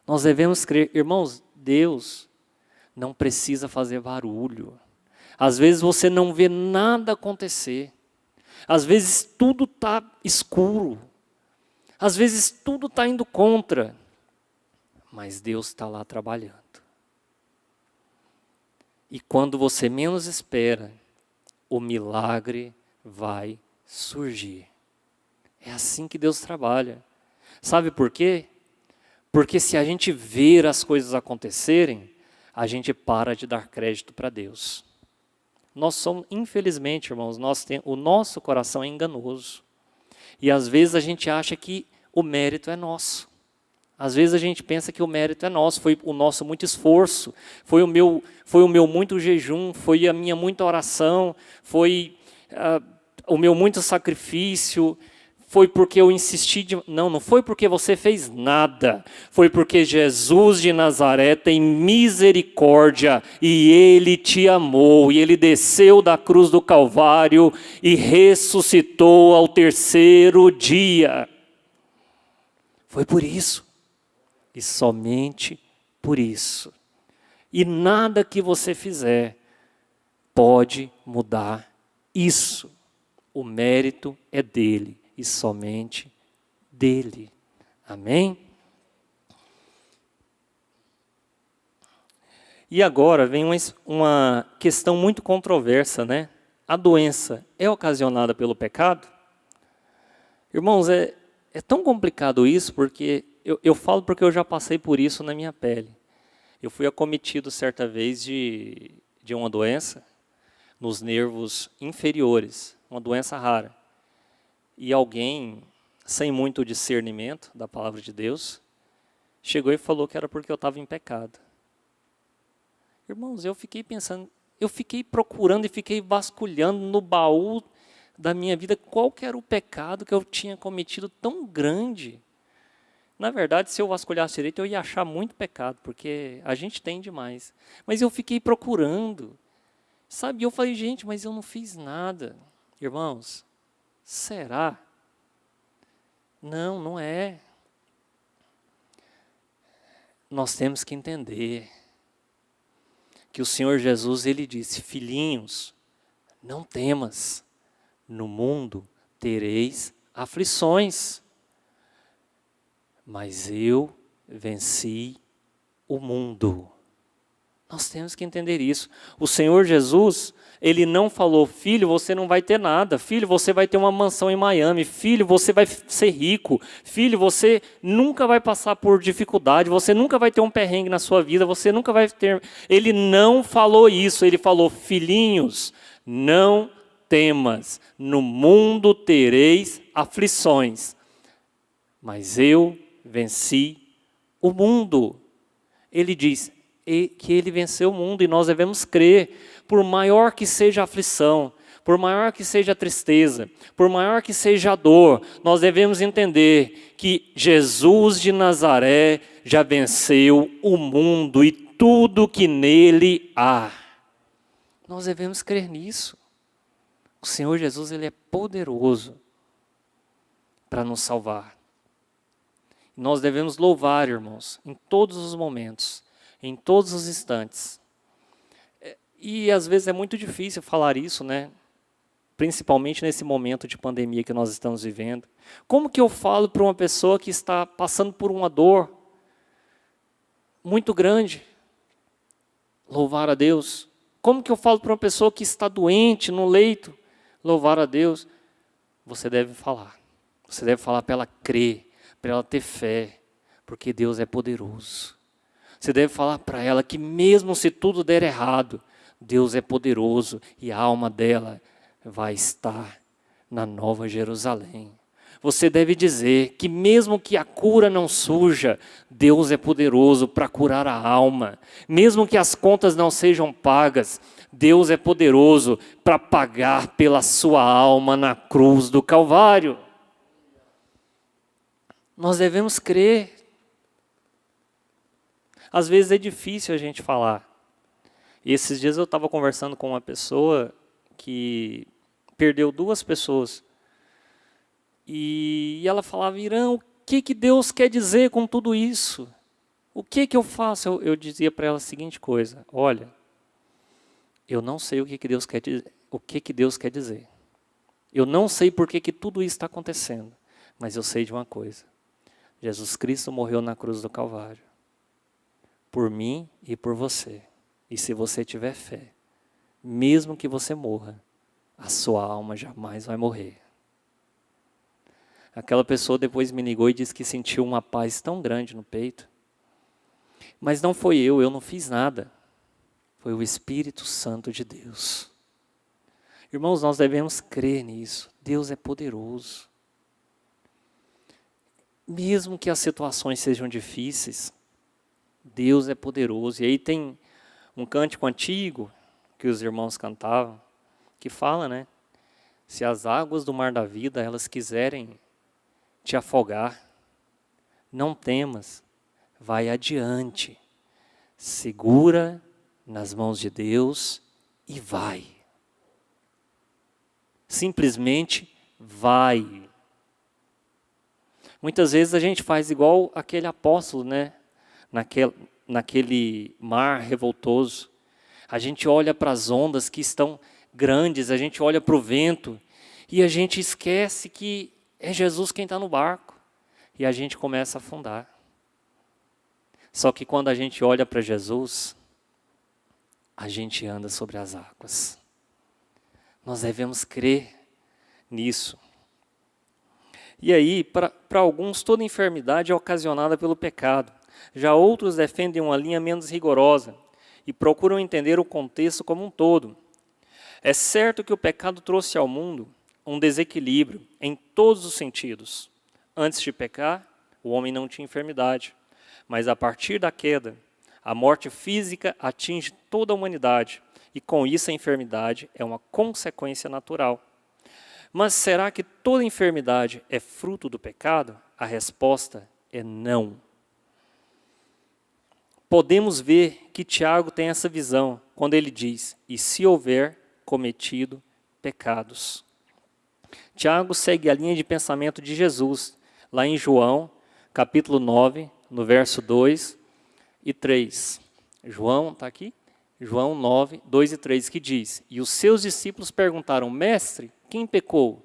Nós devemos crer. Irmãos, Deus não precisa fazer barulho. Às vezes você não vê nada acontecer. Às vezes tudo está escuro. Às vezes tudo está indo contra. Mas Deus está lá trabalhando. E quando você menos espera, o milagre vai surgir. É assim que Deus trabalha. Sabe por quê? Porque se a gente ver as coisas acontecerem, a gente para de dar crédito para Deus. Nós somos, infelizmente, irmãos, o nosso coração é enganoso. E às vezes a gente acha que o mérito é nosso. Às vezes a gente pensa que o mérito é nosso, foi o nosso muito esforço, foi o meu muito jejum, foi a minha muita oração, foi o meu muito sacrifício, foi porque eu insisti. Não foi porque você fez nada, foi porque Jesus de Nazaré tem misericórdia e Ele te amou, e Ele desceu da cruz do Calvário e ressuscitou ao terceiro dia. Foi por isso. E somente por isso. E nada que você fizer pode mudar isso. O mérito é dele e somente dele. Amém? E agora vem uma questão muito controversa, né? A doença é ocasionada pelo pecado? Irmãos, é tão complicado isso, porque eu falo porque eu já passei por isso na minha pele. Eu fui acometido certa vez de uma doença nos nervos inferiores, uma doença rara. E alguém, sem muito discernimento da palavra de Deus, chegou e falou que era porque eu estava em pecado. Irmãos, eu fiquei pensando, eu fiquei procurando e fiquei vasculhando no baú da minha vida qual que era o pecado que eu tinha cometido tão grande. Na verdade, se eu vasculhasse direito, eu ia achar muito pecado, porque a gente tem demais. Mas eu fiquei procurando, sabe? Eu falei, gente, mas eu não fiz nada. Irmãos, será? Não, não é. Nós temos que entender que o Senhor Jesus, Ele disse, filhinhos, não temas, no mundo tereis aflições. Mas eu venci o mundo. Nós temos que entender isso. O Senhor Jesus, Ele não falou, filho, você não vai ter nada. Filho, você vai ter uma mansão em Miami. Filho, você vai ser rico. Filho, você nunca vai passar por dificuldade. Você nunca vai ter um perrengue na sua vida. Você nunca vai ter... Ele não falou isso. Ele falou, filhinhos, não temas. No mundo tereis aflições. Mas eu venci o mundo. Ele diz que Ele venceu o mundo e nós devemos crer, por maior que seja a aflição, por maior que seja a tristeza, por maior que seja a dor, nós devemos entender que Jesus de Nazaré já venceu o mundo e tudo que nele há. Nós devemos crer nisso. O Senhor Jesus, Ele é poderoso para nos salvar. Nós devemos louvar, irmãos, em todos os momentos, em todos os instantes. E às vezes é muito difícil falar isso, né? Principalmente nesse momento de pandemia que nós estamos vivendo. Como que eu falo para uma pessoa que está passando por uma dor muito grande? Louvar a Deus. Como que eu falo para uma pessoa que está doente no leito? Louvar a Deus. Você deve falar. Você deve falar para ela crer, para ela ter fé, porque Deus é poderoso. Você deve falar para ela que mesmo se tudo der errado, Deus é poderoso e a alma dela vai estar na Nova Jerusalém. Você deve dizer que mesmo que a cura não surja, Deus é poderoso para curar a alma. Mesmo que as contas não sejam pagas, Deus é poderoso para pagar pela sua alma na cruz do Calvário. Nós devemos crer. Às vezes é difícil a gente falar. E esses dias eu estava conversando com uma pessoa que perdeu 2 pessoas. E ela falava, Irã, o que Deus quer dizer com tudo isso? O que eu faço? Eu dizia para ela a seguinte coisa, olha, eu não sei o que Deus quer dizer. O que Deus quer dizer. Eu não sei por que tudo isso está acontecendo, mas eu sei de uma coisa. Jesus Cristo morreu na cruz do Calvário. Por mim e por você. E se você tiver fé, mesmo que você morra, a sua alma jamais vai morrer. Aquela pessoa depois me ligou e disse que sentiu uma paz tão grande no peito. Mas não foi eu não fiz nada. Foi o Espírito Santo de Deus. Irmãos, nós devemos crer nisso. Deus é poderoso. Mesmo que as situações sejam difíceis, Deus é poderoso. E aí tem um cântico antigo que os irmãos cantavam, que fala, né? Se as águas do mar da vida, elas quiserem te afogar, não temas, vai adiante, segura nas mãos de Deus e vai. Simplesmente vai. Muitas vezes a gente faz igual aquele apóstolo, né? Naquele mar revoltoso. A gente olha para as ondas que estão grandes, a gente olha para o vento e a gente esquece que é Jesus quem está no barco. E a gente começa a afundar. Só que quando a gente olha para Jesus, a gente anda sobre as águas. Nós devemos crer nisso. E aí, para alguns, toda enfermidade é ocasionada pelo pecado. Já outros defendem uma linha menos rigorosa e procuram entender o contexto como um todo. É certo que o pecado trouxe ao mundo um desequilíbrio em todos os sentidos. Antes de pecar, o homem não tinha enfermidade. Mas a partir da queda, a morte física atinge toda a humanidade. E com isso a enfermidade é uma consequência natural. Mas será que toda enfermidade é fruto do pecado? A resposta é não. Podemos ver que Tiago tem essa visão quando ele diz, e se houver cometido pecados. Tiago segue a linha de pensamento de Jesus, lá em João, capítulo 9, no verso 2 e 3. João, está aqui? João 9, 2 e 3, que diz, e os seus discípulos perguntaram, mestre, quem pecou,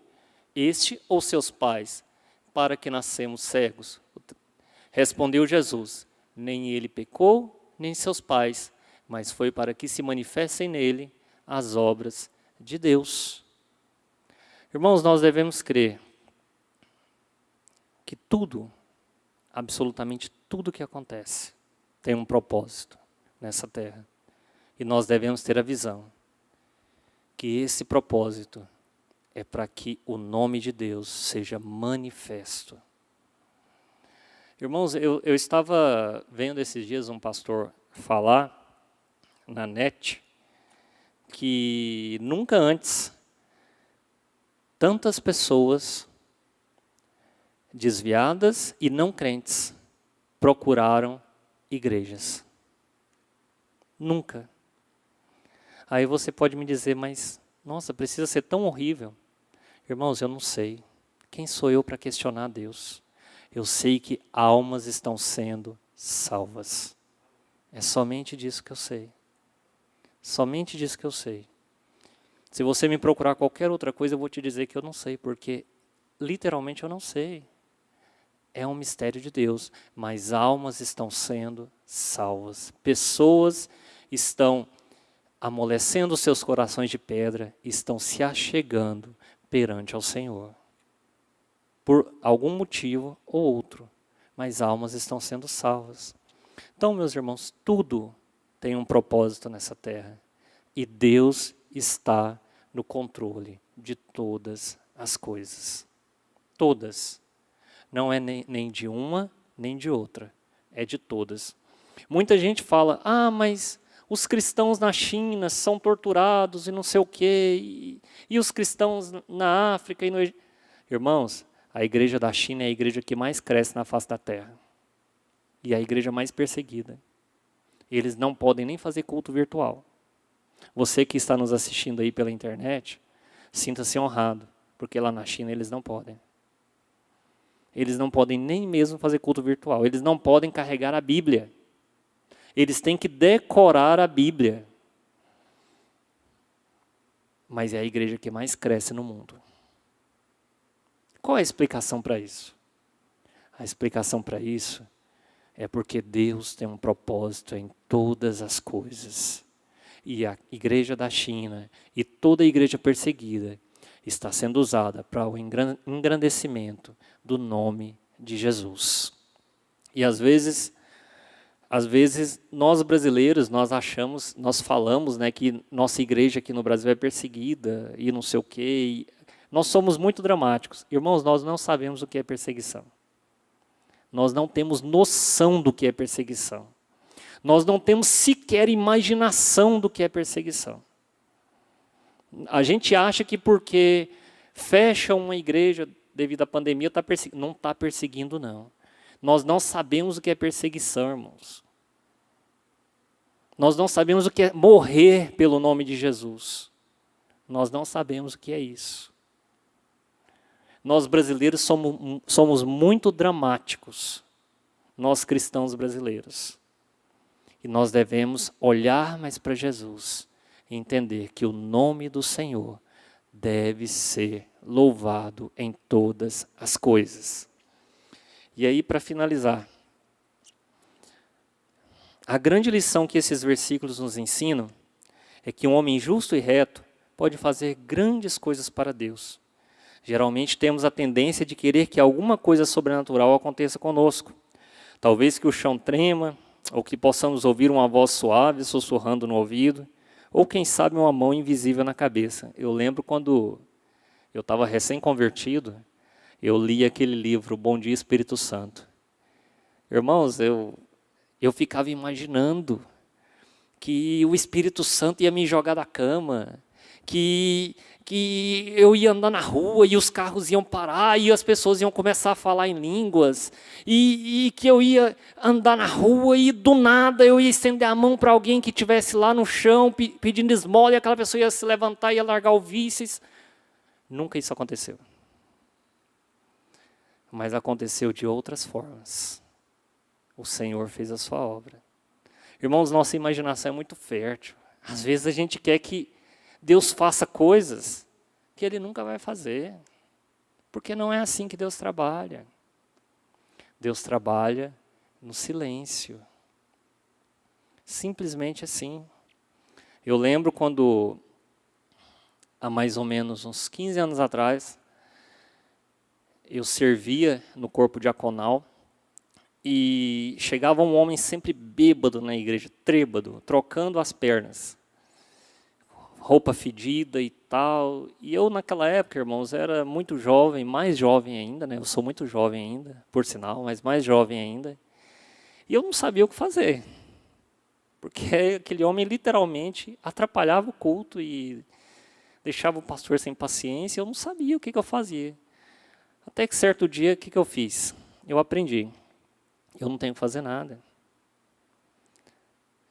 este ou seus pais, para que nascemos cegos? Respondeu Jesus, nem ele pecou, nem seus pais, mas foi para que se manifestem nele as obras de Deus. Irmãos, nós devemos crer que tudo, absolutamente tudo que acontece, tem um propósito nessa terra. E nós devemos ter a visão que esse propósito é para que o nome de Deus seja manifesto. Irmãos, eu estava vendo esses dias um pastor falar na net que nunca antes tantas pessoas desviadas e não crentes procuraram igrejas. Nunca. Aí você pode me dizer, mas, nossa, precisa ser tão horrível. Irmãos, eu não sei. Quem sou eu para questionar Deus? Eu sei que almas estão sendo salvas. É somente disso que eu sei. Somente disso que eu sei. Se você me procurar qualquer outra coisa, eu vou te dizer que eu não sei, porque literalmente eu não sei. É um mistério de Deus, mas almas estão sendo salvas. Pessoas estão amolecendo seus corações de pedra, estão se achegando perante ao Senhor. Por algum motivo ou outro, mas almas estão sendo salvas. Então, meus irmãos, tudo tem um propósito nessa terra. E Deus está no controle de todas as coisas. Todas. Não é nem de uma, nem de outra. É de todas. Muita gente fala, mas os cristãos na China são torturados e não sei o quê, e os cristãos na África e no Egito. Irmãos, a igreja da China é a igreja que mais cresce na face da terra. E a igreja mais perseguida. Eles não podem nem fazer culto virtual. Você que está nos assistindo aí pela internet, sinta-se honrado, porque lá na China eles não podem. Eles não podem nem mesmo fazer culto virtual. Eles não podem carregar a Bíblia. Eles têm que decorar a Bíblia. Mas é a igreja que mais cresce no mundo. Qual é a explicação para isso? A explicação para isso é porque Deus tem um propósito em todas as coisas. E a igreja da China e toda a igreja perseguida está sendo usada para o engrandecimento do nome de Jesus. E às vezes nós brasileiros, nós falamos, né, que nossa igreja aqui no Brasil é perseguida e não sei o quê. Nós somos muito dramáticos. Irmãos, nós não sabemos o que é perseguição. Nós não temos noção do que é perseguição. Nós não temos sequer imaginação do que é perseguição. A gente acha que porque fecha uma igreja devido à pandemia, não está perseguindo, não. Nós não sabemos o que é perseguição, irmãos. Nós não sabemos o que é morrer pelo nome de Jesus. Nós não sabemos o que é isso. Nós brasileiros somos muito dramáticos, nós cristãos brasileiros. E nós devemos olhar mais para Jesus e entender que o nome do Senhor deve ser louvado em todas as coisas. E aí, para finalizar, a grande lição que esses versículos nos ensinam é que um homem justo e reto pode fazer grandes coisas para Deus. Geralmente temos a tendência de querer que alguma coisa sobrenatural aconteça conosco. Talvez que o chão trema, ou que possamos ouvir uma voz suave sussurrando no ouvido, ou quem sabe uma mão invisível na cabeça. Eu lembro quando eu estava recém-convertido, eu li aquele livro, Bom Dia Espírito Santo. Irmãos, eu ficava imaginando que o Espírito Santo ia me jogar da cama, que eu ia andar na rua e os carros iam parar e as pessoas iam começar a falar em línguas, e que eu ia andar na rua e do nada eu ia estender a mão para alguém que estivesse lá no chão pedindo esmola e aquela pessoa ia se levantar e ia largar o vício. Nunca isso aconteceu. Mas aconteceu de outras formas. O Senhor fez a sua obra. Irmãos, nossa imaginação é muito fértil. Às vezes a gente quer que Deus faça coisas que Ele nunca vai fazer. Porque não é assim que Deus trabalha. Deus trabalha no silêncio. Simplesmente assim. Eu lembro quando, há mais ou menos uns 15 anos atrás, eu servia no corpo diaconal e chegava um homem sempre bêbado na igreja, trêbado, trocando as pernas. Roupa fedida e tal. E eu, naquela época, irmãos, era muito jovem, mais jovem ainda, né? Eu sou muito jovem ainda, por sinal, mas mais jovem ainda. E eu não sabia o que fazer. Porque aquele homem literalmente atrapalhava o culto e deixava o pastor sem paciência. Eu não sabia o que eu fazia. Até que certo dia, o que eu fiz? Eu aprendi. Eu não tenho que fazer nada.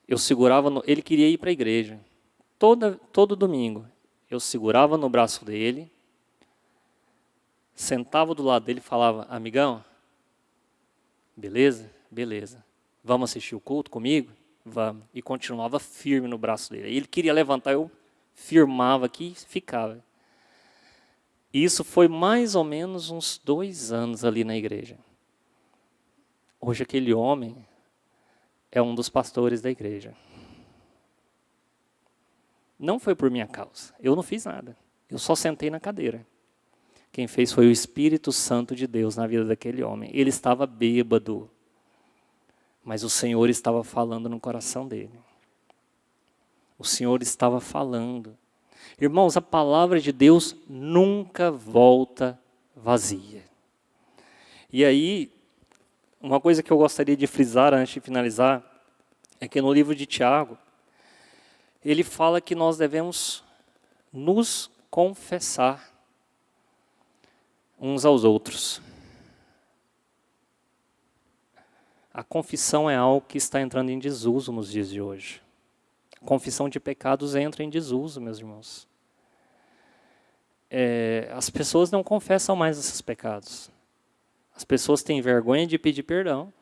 Eu segurava, ele queria ir para a igreja. Todo domingo, eu segurava no braço dele, sentava do lado dele e falava, amigão, beleza? Beleza. Vamos assistir o culto comigo? Vamos. E continuava firme no braço dele. Ele queria levantar, eu firmava aqui e ficava. Isso foi mais ou menos uns 2 anos ali na igreja. Hoje aquele homem é um dos pastores da igreja. Não foi por minha causa. Eu não fiz nada. Eu só sentei na cadeira. Quem fez foi o Espírito Santo de Deus na vida daquele homem. Ele estava bêbado, mas o Senhor estava falando no coração dele. O Senhor estava falando. Irmãos, a palavra de Deus nunca volta vazia. E aí, uma coisa que eu gostaria de frisar antes de finalizar, é que no livro de Tiago, ele fala que nós devemos nos confessar uns aos outros. A confissão é algo que está entrando em desuso nos dias de hoje. A confissão de pecados entra em desuso, meus irmãos. As pessoas não confessam mais esses pecados. As pessoas têm vergonha de pedir perdão.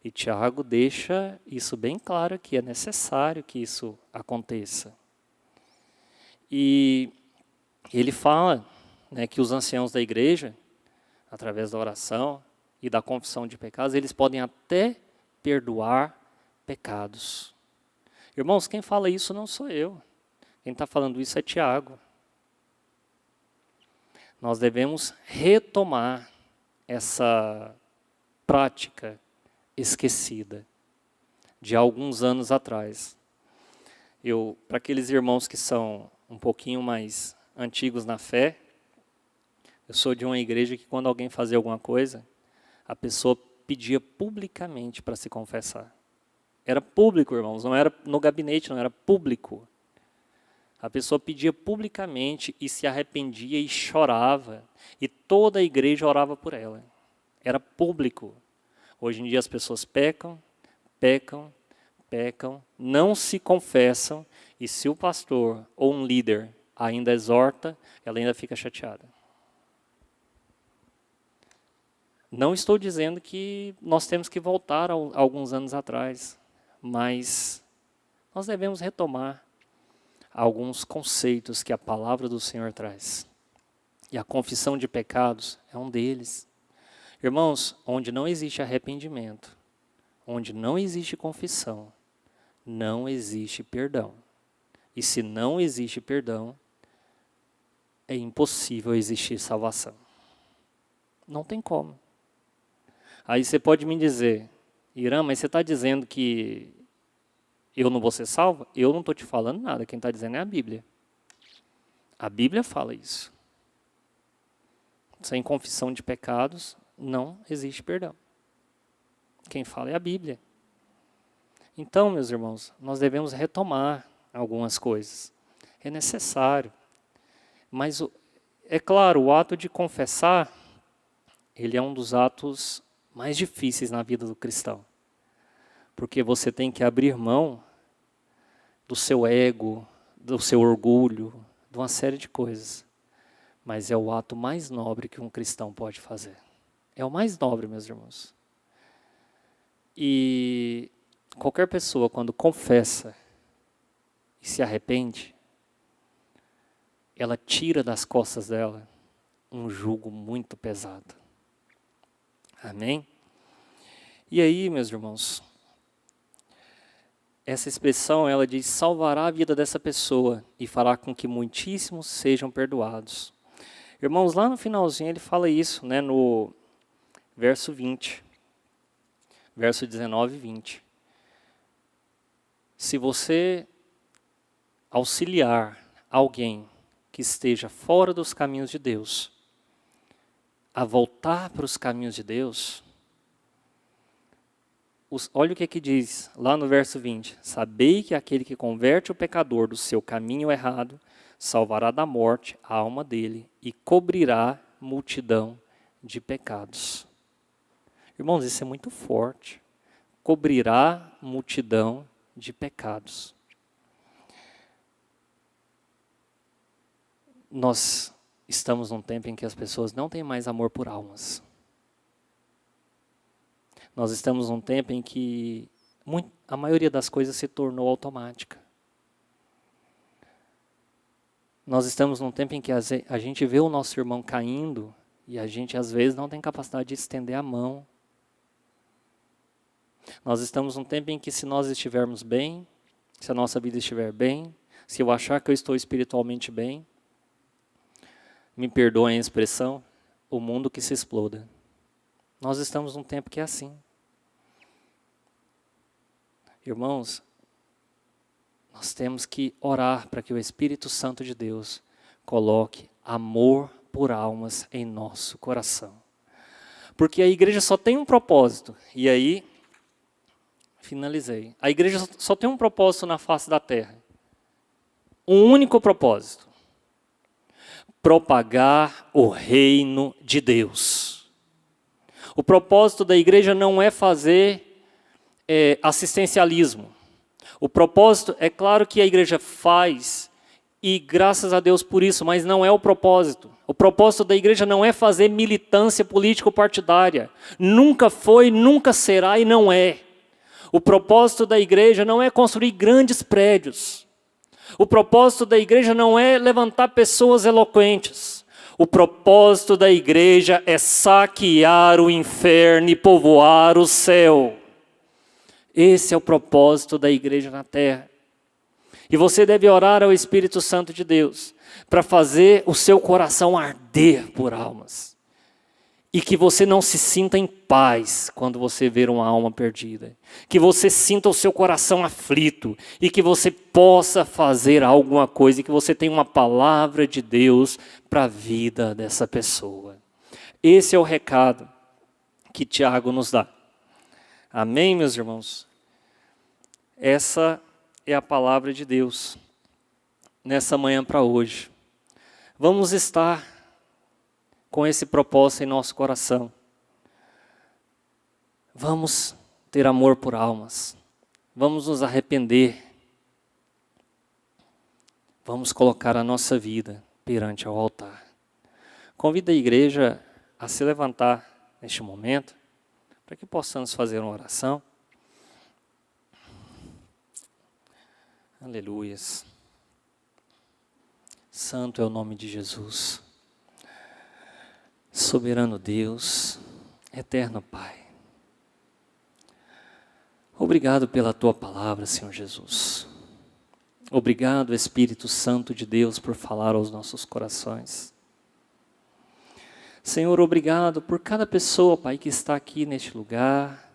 E Tiago deixa isso bem claro, que é necessário que isso aconteça. E ele fala, né, que os anciãos da igreja, através da oração e da confissão de pecados, eles podem até perdoar pecados. Irmãos, quem fala isso não sou eu. Quem está falando isso é Tiago. nós devemos retomar essa prática esquecida de alguns anos atrás. Para aqueles irmãos que são um pouquinho mais antigos na fé, eu sou de uma igreja que quando alguém fazia alguma coisa, a pessoa pedia publicamente para se confessar. Era público, irmãos, não era no gabinete, não era público. A pessoa pedia publicamente e se arrependia e chorava. E toda a igreja orava por ela. Era público. Hoje em dia as pessoas pecam, não se confessam, e se o pastor ou um líder ainda exorta, ela ainda fica chateada. Não estou dizendo que nós temos que voltar a alguns anos atrás, mas nós devemos retomar alguns conceitos que a palavra do Senhor traz. E a confissão de pecados é um deles. Irmãos, onde não existe arrependimento, onde não existe confissão, não existe perdão. E se não existe perdão, é impossível existir salvação. Não tem como. Aí você pode me dizer, Irã, mas você está dizendo que eu não vou ser salvo? Eu não estou te falando nada, quem está dizendo é a Bíblia. A Bíblia fala isso. Sem confissão de pecados, não existe perdão. Quem fala é a Bíblia. Então, meus irmãos, nós devemos retomar algumas coisas. É necessário. Mas, é claro, o ato de confessar, ele é um dos atos mais difíceis na vida do cristão. Porque você tem que abrir mão do seu ego, do seu orgulho, de uma série de coisas. Mas é o ato mais nobre que um cristão pode fazer. É o mais nobre, meus irmãos. E qualquer pessoa, quando confessa e se arrepende, ela tira das costas dela um jugo muito pesado. Amém? E aí, meus irmãos, essa expressão, ela diz, salvará a vida dessa pessoa e fará com que muitíssimos sejam perdoados. Irmãos, lá no finalzinho ele fala isso, né, no verso 20, verso 19 e 20. Se você auxiliar alguém que esteja fora dos caminhos de Deus a voltar para os caminhos de Deus, olha o que diz lá no verso 20. Sabei que aquele que converte o pecador do seu caminho errado, salvará da morte a alma dele e cobrirá multidão de pecados. Irmãos, isso é muito forte. Cobrirá multidão de pecados. Nós estamos num tempo em que as pessoas não têm mais amor por almas. Nós estamos num tempo em que a maioria das coisas se tornou automática. Nós estamos num tempo em que a gente vê o nosso irmão caindo e a gente às vezes não tem capacidade de estender a mão. Nós estamos num tempo em que se nós estivermos bem, se a nossa vida estiver bem, se eu achar que eu estou espiritualmente bem, me perdoem a expressão, o mundo que se exploda. Nós estamos num tempo que é assim. Irmãos, nós temos que orar para que o Espírito Santo de Deus coloque amor por almas em nosso coração. Porque a igreja só tem um propósito. E aí, finalizei. A igreja só tem um propósito na face da terra. Um único propósito. Propagar o reino de Deus. O propósito da igreja não é fazer assistencialismo. O propósito, é claro que a igreja faz, e graças a Deus por isso, mas não é o propósito. O propósito da igreja não é fazer militância político-partidária. Nunca foi, nunca será e não é. O propósito da igreja não é construir grandes prédios. O propósito da igreja não é levantar pessoas eloquentes. O propósito da igreja é saquear o inferno e povoar o céu. Esse é o propósito da igreja na terra. E você deve orar ao Espírito Santo de Deus para fazer o seu coração arder por almas. E que você não se sinta em paz quando você ver uma alma perdida. Que você sinta o seu coração aflito e que você possa fazer alguma coisa e que você tenha uma palavra de Deus para a vida dessa pessoa. Esse é o recado que Tiago nos dá. Amém, meus irmãos? Essa é a palavra de Deus nessa manhã para hoje. Vamos estar com esse propósito em nosso coração. Vamos ter amor por almas. Vamos nos arrepender. Vamos colocar a nossa vida perante ao altar. Convido a igreja a se levantar neste momento, para que possamos fazer uma oração. Aleluias. Santo é o nome de Jesus. Soberano Deus, eterno Pai. Obrigado pela Tua palavra, Senhor Jesus. Obrigado, Espírito Santo de Deus, por falar aos nossos corações. Senhor, obrigado por cada pessoa, Pai, que está aqui neste lugar,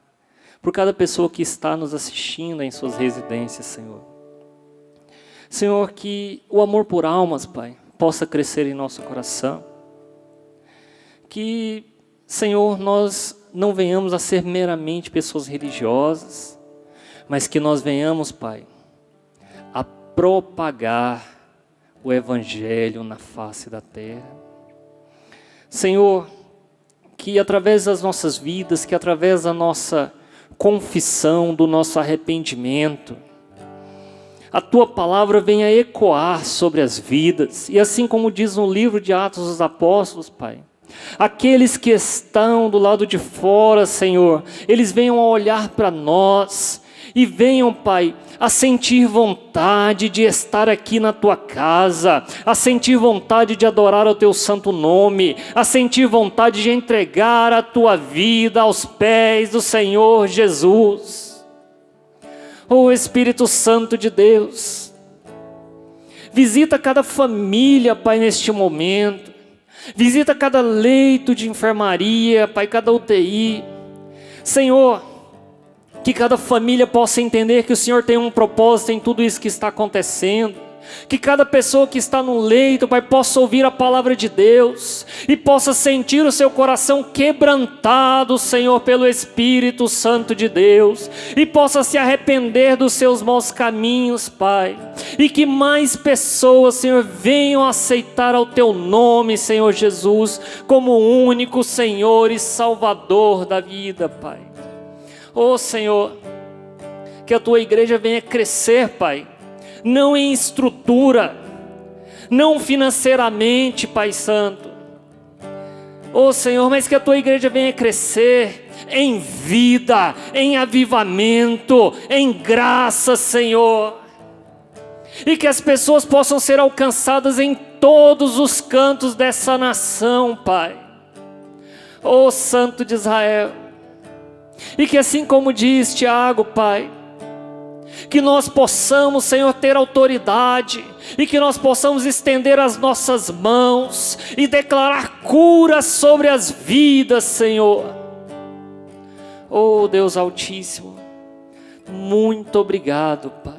por cada pessoa que está nos assistindo em suas residências, Senhor. Senhor, que o amor por almas, Pai, possa crescer em nosso coração. Que, Senhor, nós não venhamos a ser meramente pessoas religiosas, mas que nós venhamos, Pai, a propagar o Evangelho na face da terra. Senhor, que através das nossas vidas, que através da nossa confissão, do nosso arrependimento, a Tua palavra venha ecoar sobre as vidas, e assim como diz no livro de Atos dos Apóstolos, Pai, aqueles que estão do lado de fora, Senhor, eles venham a olhar para nós e venham, Pai, a sentir vontade de estar aqui na Tua casa, a sentir vontade de adorar o Teu santo nome, a sentir vontade de entregar a Tua vida aos pés do Senhor Jesus. Oh Espírito Santo de Deus, visita cada família, Pai, neste momento. Visita cada leito de enfermaria, Pai, cada UTI. Senhor, que cada família possa entender que o Senhor tem um propósito em tudo isso que está acontecendo. Que cada pessoa que está no leito, Pai, possa ouvir a palavra de Deus e possa sentir o seu coração quebrantado, Senhor, pelo Espírito Santo de Deus, e possa se arrepender dos seus maus caminhos, Pai, e que mais pessoas, Senhor, venham aceitar ao Teu nome, Senhor Jesus, como o único Senhor e Salvador da vida, Pai. Oh Senhor, que a Tua igreja venha crescer, Pai, não em estrutura, não financeiramente, Pai Santo. Oh Senhor, mas que a Tua igreja venha crescer em vida, em avivamento, em graça, Senhor. E que as pessoas possam ser alcançadas em todos os cantos dessa nação, Pai. Oh Santo de Israel. E que assim como diz Tiago, Pai, que nós possamos, Senhor, ter autoridade, e que nós possamos estender as nossas mãos e declarar cura sobre as vidas, Senhor. Oh Deus Altíssimo, muito obrigado, Pai.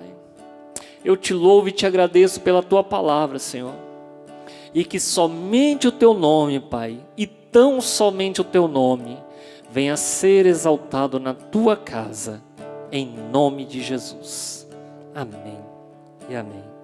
Eu te louvo e te agradeço pela Tua palavra, Senhor, e que somente o Teu nome, Pai, e tão somente o Teu nome, venha a ser exaltado na Tua casa, em nome de Jesus. Amém e amém.